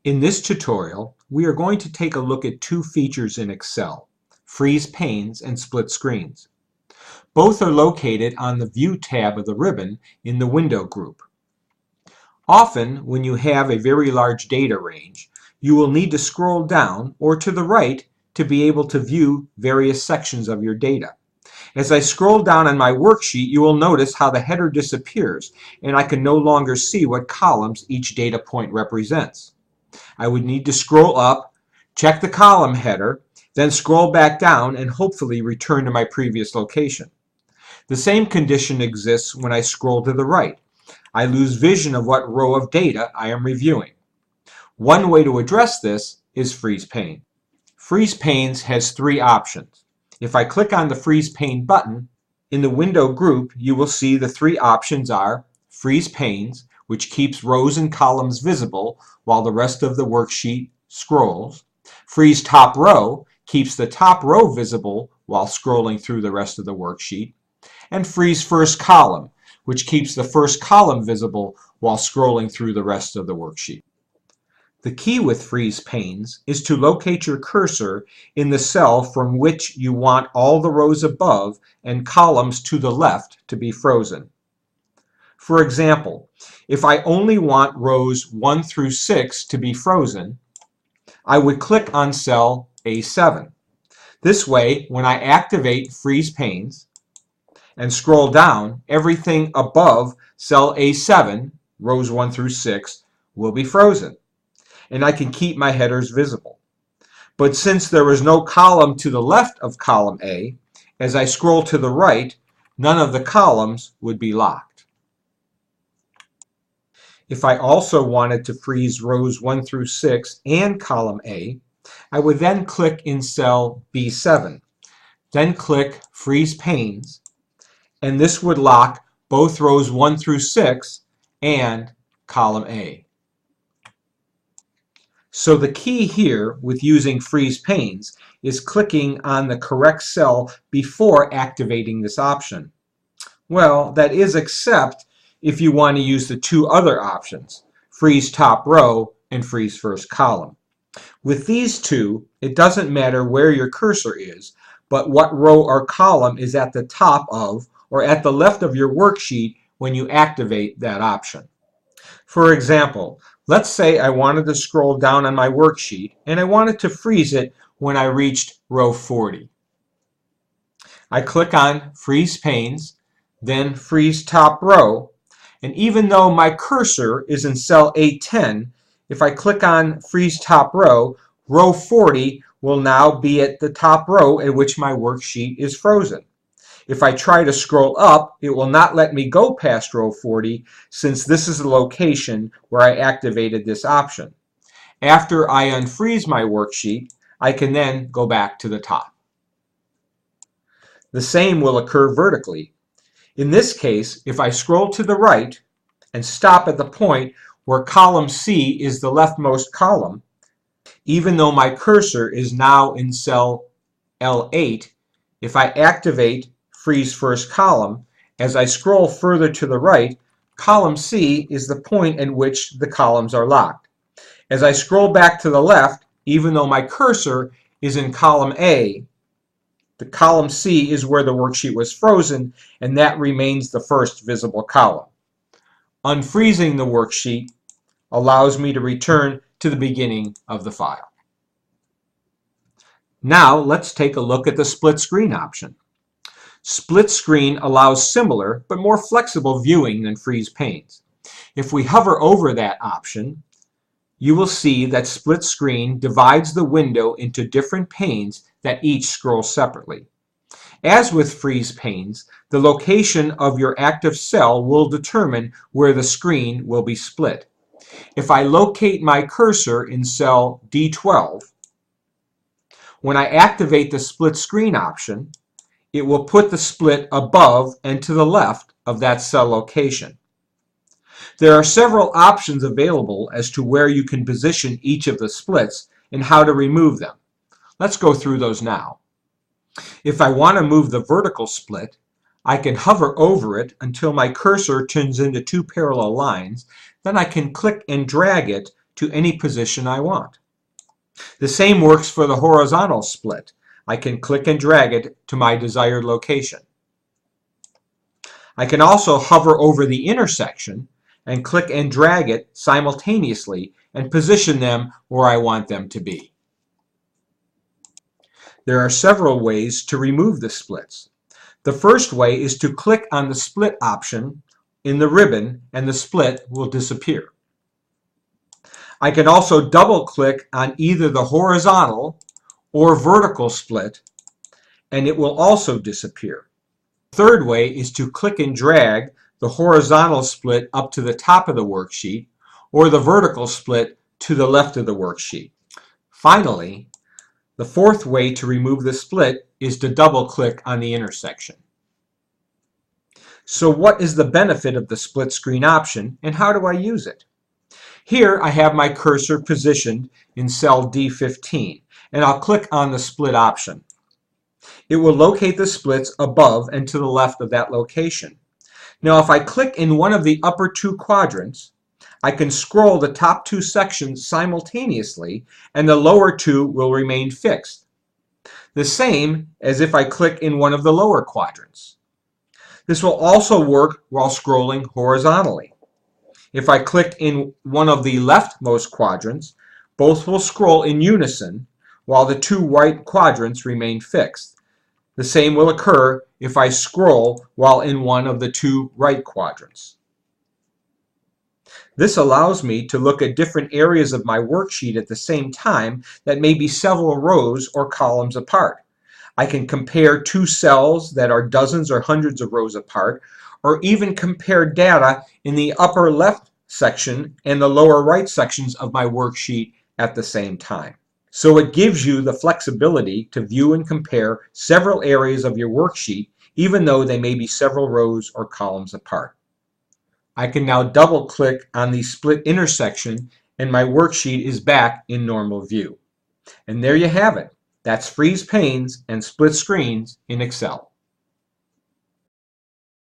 In this tutorial, we are going to take a look at two features in Excel, freeze panes and split screens. Both are located on the View tab of the ribbon in the Window group. Often, when you have a very large data range, you will need to scroll down or to the right to be able to view various sections of your data. As I scroll down on my worksheet, you will notice how the header disappears, and I can no longer see what columns each data point represents. I would need to scroll up, check the column header, then scroll back down and hopefully return to my previous location. The same condition exists when I scroll to the right. I lose vision of what row of data I am reviewing. One way to address this is Freeze Pane. Freeze Panes has three options. If I click on the Freeze Pane button, in the Window group you will see the three options are Freeze Panes, which keeps rows and columns visible while the rest of the worksheet scrolls. Freeze Top Row keeps the top row visible while scrolling through the rest of the worksheet. And Freeze First Column, which keeps the first column visible while scrolling through the rest of the worksheet. The key with Freeze Panes is to locate your cursor in the cell from which you want all the rows above and columns to the left to be frozen. For example, if I only want rows 1 through 6 to be frozen, I would click on cell A7. This way, when I activate Freeze Panes and scroll down, everything above cell A7, rows 1 through 6, will be frozen, and I can keep my headers visible. But since there is no column to the left of column A, as I scroll to the right, none of the columns would be locked. If I also wanted to freeze rows 1 through 6 and column A, I would then click in cell B7, then click Freeze Panes, and this would lock both rows 1 through 6 and column A. So the key here with using Freeze Panes is clicking on the correct cell before activating this option. Well, that is except if you want to use the two other options, Freeze Top Row and Freeze First Column. With these two, it doesn't matter where your cursor is, but what row or column is at the top of or at the left of your worksheet when you activate that option. For example, let's say I wanted to scroll down on my worksheet and I wanted to freeze it when I reached row 40. I click on Freeze Panes, then Freeze Top Row, and even though my cursor is in cell A10, if I click on Freeze Top Row, row 40 will now be at the top row at which my worksheet is frozen. If I try to scroll up, it will not let me go past row 40 since this is the location where I activated this option. After I unfreeze my worksheet, I can then go back to the top. The same will occur vertically. In this case, if I scroll to the right and stop at the point where column C is the leftmost column, even though my cursor is now in cell L8, if I activate Freeze First Column, as I scroll further to the right, column C is the point at which the columns are locked. As I scroll back to the left, even though my cursor is in column A, the column C is where the worksheet was frozen, and that remains the first visible column. Unfreezing the worksheet allows me to return to the beginning of the file. Now let's take a look at the split screen option. Split screen allows similar but more flexible viewing than Freeze Panes. If we hover over that option, you will see that split screen divides the window into different panes that each scroll separately. As with Freeze Panes, the location of your active cell will determine where the screen will be split. If I locate my cursor in cell D12, when I activate the split screen option, it will put the split above and to the left of that cell location. There are several options available as to where you can position each of the splits and how to remove them. Let's go through those now. If I want to move the vertical split, I can hover over it until my cursor turns into two parallel lines. Then I can click and drag it to any position I want. The same works for the horizontal split. I can click and drag it to my desired location. I can also hover over the intersection and click and drag it simultaneously and position them where I want them to be. There are several ways to remove the splits. The first way is to click on the split option in the ribbon and the split will disappear. I can also double click on either the horizontal or vertical split and it will also disappear. The third way is to click and drag the horizontal split up to the top of the worksheet or the vertical split to the left of the worksheet. Finally, the fourth way to remove the split is to double click on the intersection. So what is the benefit of the split screen option and how do I use it? Here I have my cursor positioned in cell D15 and I'll click on the split option. It will locate the splits above and to the left of that location. Now if I click in one of the upper two quadrants, I can scroll the top two sections simultaneously and the lower two will remain fixed. The same as if I click in one of the lower quadrants. This will also work while scrolling horizontally. If I click in one of the leftmost quadrants, both will scroll in unison while the two right quadrants remain fixed. The same will occur if I scroll while in one of the two right quadrants. This allows me to look at different areas of my worksheet at the same time that may be several rows or columns apart. I can compare two cells that are dozens or hundreds of rows apart, or even compare data in the upper left section and the lower right sections of my worksheet at the same time. So it gives you the flexibility to view and compare several areas of your worksheet, even though they may be several rows or columns apart. I can now double click on the split intersection and my worksheet is back in normal view. And there you have it. That's freeze panes and split screens in Excel.